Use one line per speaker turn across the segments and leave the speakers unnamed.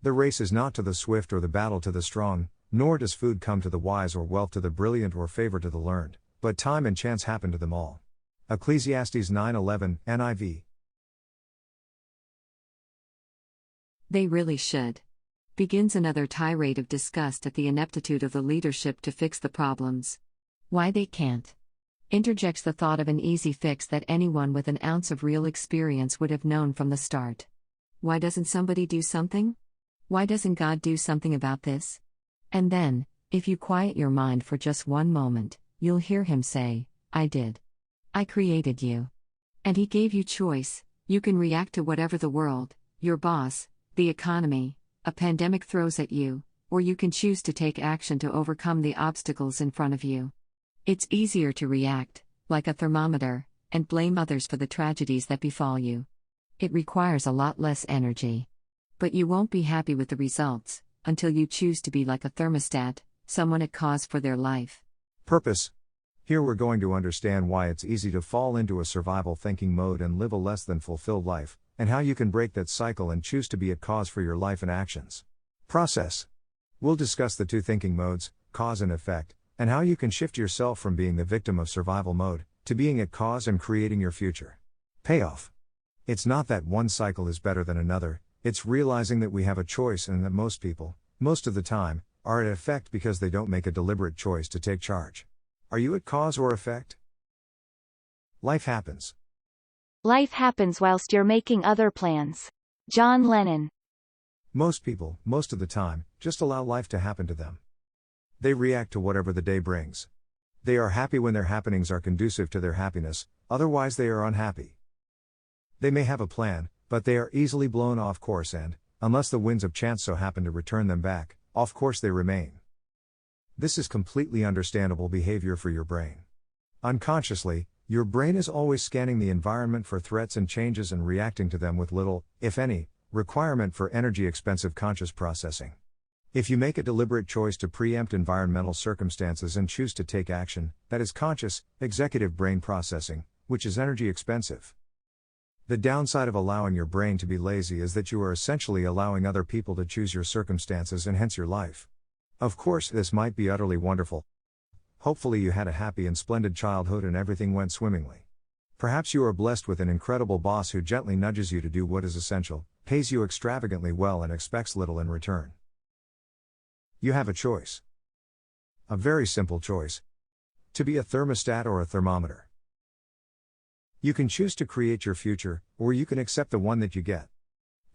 The race is not to the swift or the battle to the strong, nor does food come to the wise or wealth to the brilliant or favor to the learned, but time and chance happen to them all. Ecclesiastes 9:11, NIV.
They really should. Begins another tirade of disgust at the ineptitude of the leadership to fix the problems. Why they can't. Interjects the thought of an easy fix that anyone with an ounce of real experience would have known from the start. Why doesn't somebody do something? Why doesn't God do something about this? And then, if you quiet your mind for just one moment, you'll hear him say, I did. I created you. And he gave you choice. You can react to whatever the world, your boss, the economy, a pandemic throws at you, or you can choose to take action to overcome the obstacles in front of you. It's easier to react, like a thermometer, and blame others for the tragedies that befall you. It requires a lot less energy. But you won't be happy with the results, until you choose to be like a thermostat, someone at cause for their life.
Purpose. Here we're going to understand why it's easy to fall into a survival thinking mode and live a less than fulfilled life, and how you can break that cycle and choose to be at cause for your life and actions. Process. We'll discuss the two thinking modes, cause and effect, and how you can shift yourself from being the victim of survival mode, to being at cause and creating your future. Payoff. It's not that one cycle is better than another, it's realizing that we have a choice and that most people, most of the time, are at effect because they don't make a deliberate choice to take charge. Are you at cause or effect? Life happens.
Life happens whilst you're making other plans. John Lennon.
Most people, most of the time, just allow life to happen to them. They react to whatever the day brings. They are happy when their happenings are conducive to their happiness, otherwise they are unhappy. They may have a plan, but they are easily blown off course and, unless the winds of chance so happen to return them back, off course they remain. This is completely understandable behavior for your brain. Unconsciously, your brain is always scanning the environment for threats and changes and reacting to them with little, if any, requirement for energy-expensive conscious processing. If you make a deliberate choice to preempt environmental circumstances and choose to take action, that is conscious, executive brain processing, which is energy expensive. The downside of allowing your brain to be lazy is that you are essentially allowing other people to choose your circumstances and hence your life. Of course, this might be utterly wonderful. Hopefully you had a happy and splendid childhood and everything went swimmingly. Perhaps you are blessed with an incredible boss who gently nudges you to do what is essential, pays you extravagantly well and expects little in return. You have a choice. A very simple choice. To be a thermostat or a thermometer. You can choose to create your future, or you can accept the one that you get.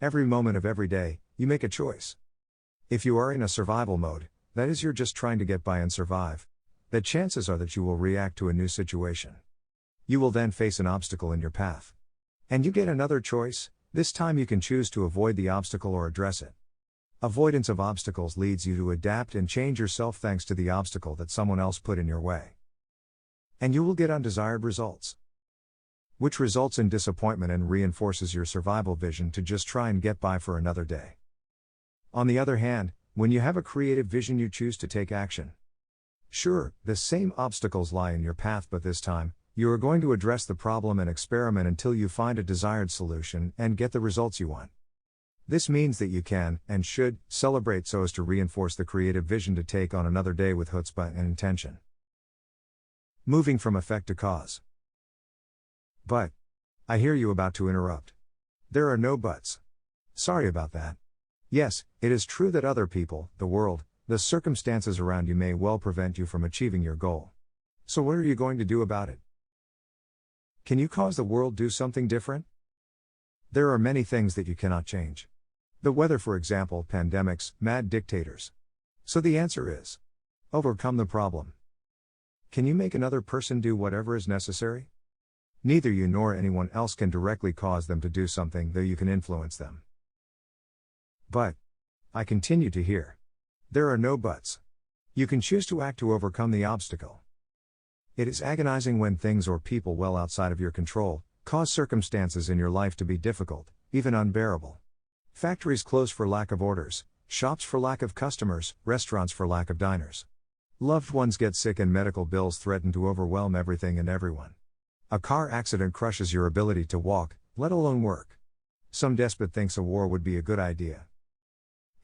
Every moment of every day, you make a choice. If you are in a survival mode, that is, you're just trying to get by and survive, the chances are that you will react to a new situation. You will then face an obstacle in your path. And you get another choice, this time you can choose to avoid the obstacle or address it. Avoidance of obstacles leads you to adapt and change yourself thanks to the obstacle that someone else put in your way. And you will get undesired results, which results in disappointment and reinforces your survival vision to just try and get by for another day. On the other hand, when you have a creative vision, you choose to take action. Sure, the same obstacles lie in your path, but this time, you are going to address the problem and experiment until you find a desired solution and get the results you want. This means that you can, and should, celebrate so as to reinforce the creative vision to take on another day with chutzpah and intention. Moving from effect to cause. But, I hear you about to interrupt. There are no buts. Sorry about that. Yes, it is true that other people, the world, the circumstances around you may well prevent you from achieving your goal. So what are you going to do about it? Can you cause the world do something different? There are many things that you cannot change. The weather, for example, pandemics, mad dictators. So the answer is, overcome the problem. Can you make another person do whatever is necessary? Neither you nor anyone else can directly cause them to do something, though you can influence them. But, I continue to hear. There are no buts. You can choose to act to overcome the obstacle. It is agonizing when things or people well outside of your control cause circumstances in your life to be difficult, even unbearable. Factories close for lack of orders, shops for lack of customers, restaurants for lack of diners. Loved ones get sick and medical bills threaten to overwhelm everything and everyone. A car accident crushes your ability to walk, let alone work. Some despot thinks a war would be a good idea.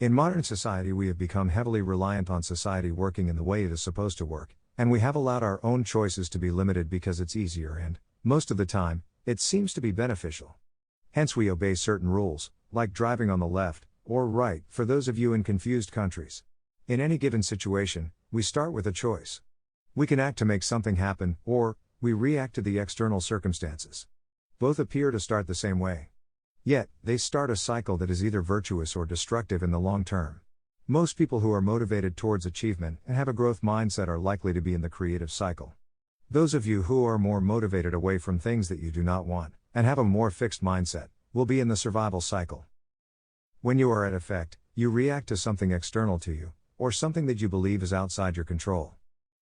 In modern society, we have become heavily reliant on society working in the way it is supposed to work, and we have allowed our own choices to be limited because it's easier and, most of the time, it seems to be beneficial. Hence, we obey certain rules, like driving on the left or right, for those of you in confused countries. In any given situation, we start with a choice. We can act to make something happen, or we react to the external circumstances. Both appear to start the same way. Yet, they start a cycle that is either virtuous or destructive in the long term. Most people who are motivated towards achievement and have a growth mindset are likely to be in the creative cycle. Those of you who are more motivated away from things that you do not want, and have a more fixed mindset, will be in the survival cycle. When you are at effect, you react to something external to you, or something that you believe is outside your control.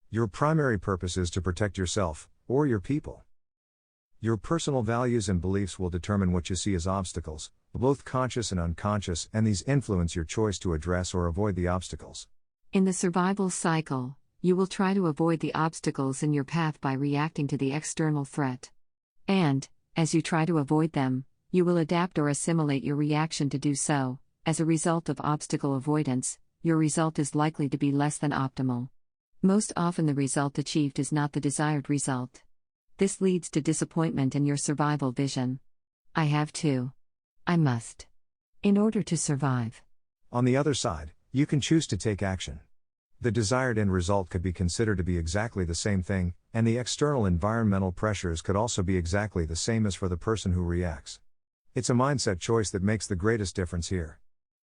Your primary purpose is to protect yourself, or your people. Your personal values and beliefs will determine what you see as obstacles, both conscious and unconscious, and these influence your choice to address or avoid the obstacles.
In the survival cycle, you will try to avoid the obstacles in your path by reacting to the external threat. And, as you try to avoid them, you will adapt or assimilate your reaction to do so. As a result of obstacle avoidance, your result is likely to be less than optimal. Most often, the result achieved is not the desired result. This leads to disappointment in your survival vision. I have to. I must. In order to survive.
On the other side, you can choose to take action. The desired end result could be considered to be exactly the same thing, and the external environmental pressures could also be exactly the same as for the person who reacts. It's a mindset choice that makes the greatest difference here.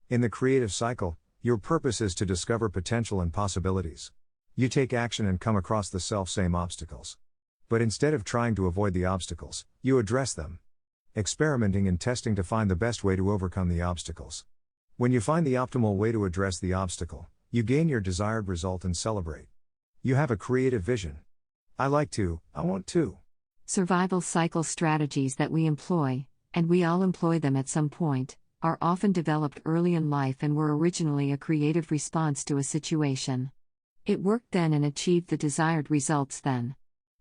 In the creative cycle, your purpose is to discover potential and possibilities. You take action and come across the self-same obstacles. But instead of trying to avoid the obstacles, you address them. Experimenting and testing to find the best way to overcome the obstacles. When you find the optimal way to address the obstacle, you gain your desired result and celebrate. You have a creative vision. I want to.
Survival cycle strategies that we employ, and we all employ them at some point, are often developed early in life and were originally a creative response to a situation. It worked then and achieved the desired results then.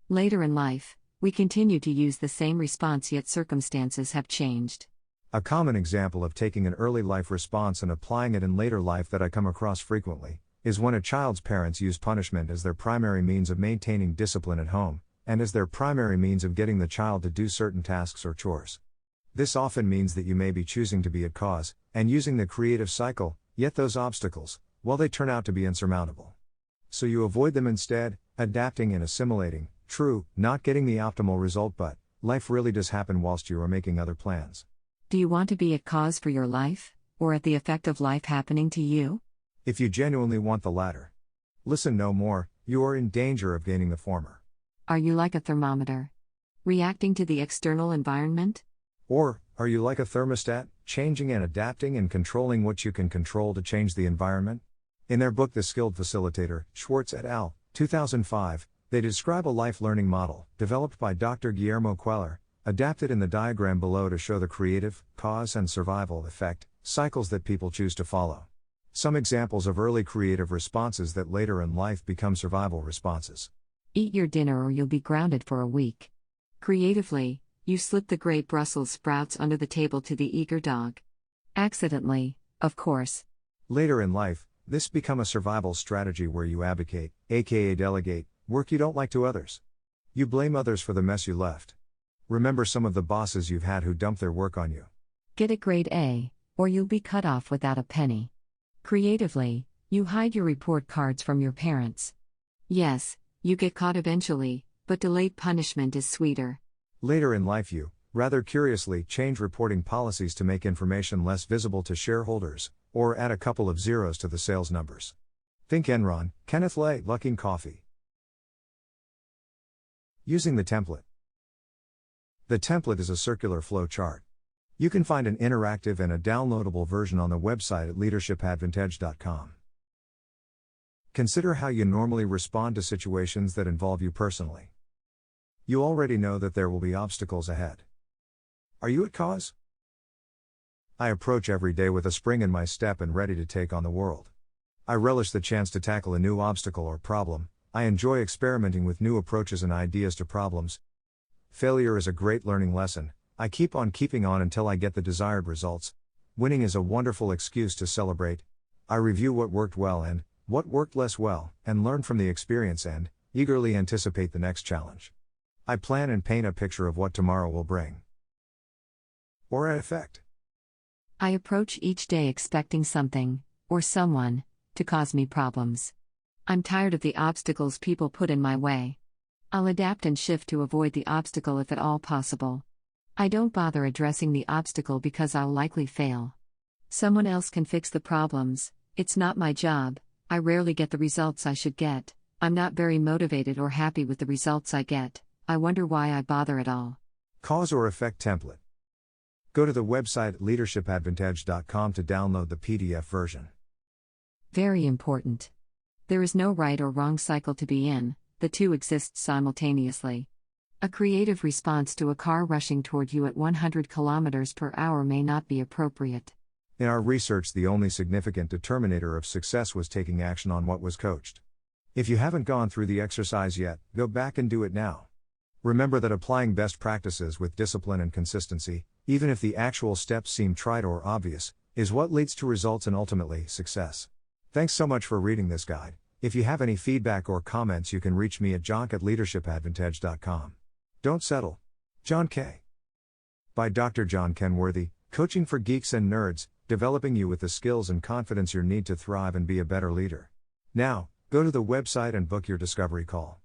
Later in life, we continue to use the same response, yet circumstances have changed.
A common example of taking an early life response and applying it in later life that I come across frequently is when a child's parents use punishment as their primary means of maintaining discipline at home, and as their primary means of getting the child to do certain tasks or chores. This often means that you may be choosing to be at cause, and using the creative cycle, yet those obstacles, well, they turn out to be insurmountable. So you avoid them instead, adapting and assimilating. True, not getting the optimal result, but life really does happen whilst you are making other plans.
Do you want to be at cause for your life, or at the effect of life happening to you?
If you genuinely want the latter, listen no more, you are in danger of gaining the former.
Are you like a thermometer, reacting to the external environment?
Or, are you like a thermostat, changing and adapting and controlling what you can control to change the environment? In their book The Skilled Facilitator, Schwartz et al., 2005, they describe a life learning model, developed by Dr. Guillermo Queller, adapted in the diagram below to show the creative, cause and survival effect, cycles that people choose to follow. Some examples of early creative responses that later in life become survival responses.
Eat your dinner or you'll be grounded for a week. Creatively, you slip the great Brussels sprouts under the table to the eager dog. Accidentally, of course.
Later in life, this become a survival strategy where you abdicate, aka delegate, work you don't like to others. You blame others for the mess you left. Remember some of the bosses you've had who dumped their work on you.
Get a grade A, or you'll be cut off without a penny. Creatively, you hide your report cards from your parents. Yes, you get caught eventually, but delayed punishment is sweeter.
Later in life you, rather curiously, change reporting policies to make information less visible to shareholders, or add a couple of zeros to the sales numbers. Think Enron, Kenneth Lay, Lucking Coffee. Using the template. The template is a circular flow chart. You can find an interactive and a downloadable version on the website at leadershipadvantage.com. Consider how you normally respond to situations that involve you personally. You already know that there will be obstacles ahead. Are you at cause? I approach every day with a spring in my step and ready to take on the world. I relish the chance to tackle a new obstacle or problem. I enjoy experimenting with new approaches and ideas to problems. Failure is a great learning lesson. I keep on keeping on until I get the desired results. Winning is a wonderful excuse to celebrate. I review what worked well and what worked less well, and learn from the experience and eagerly anticipate the next challenge. I plan and paint a picture of what tomorrow will bring. Or effect.
I approach each day expecting something, or someone, to cause me problems. I'm tired of the obstacles people put in my way. I'll adapt and shift to avoid the obstacle if at all possible. I don't bother addressing the obstacle because I'll likely fail. Someone else can fix the problems, it's not my job. I rarely get the results I should get. I'm not very motivated or happy with the results I get. I wonder why I bother at all.
Cause or effect template. Go to the website leadershipadvantage.com to download the PDF version.
Very important. There is no right or wrong cycle to be in, the two exist simultaneously. A creative response to a car rushing toward you at 100 km per hour may not be appropriate.
In our research, the only significant determinator of success was taking action on what was coached. If you haven't gone through the exercise yet, go back and do it now. Remember that applying best practices with discipline and consistency, even if the actual steps seem trite or obvious, is what leads to results and ultimately success. Thanks so much for reading this guide. If you have any feedback or comments, you can reach me at jonk@leadershipadvantage.com. Don't settle. John K. By Dr. John Kenworthy, coaching for geeks and nerds, developing you with the skills and confidence you need to thrive and be a better leader. Now, go to the website and book your discovery call.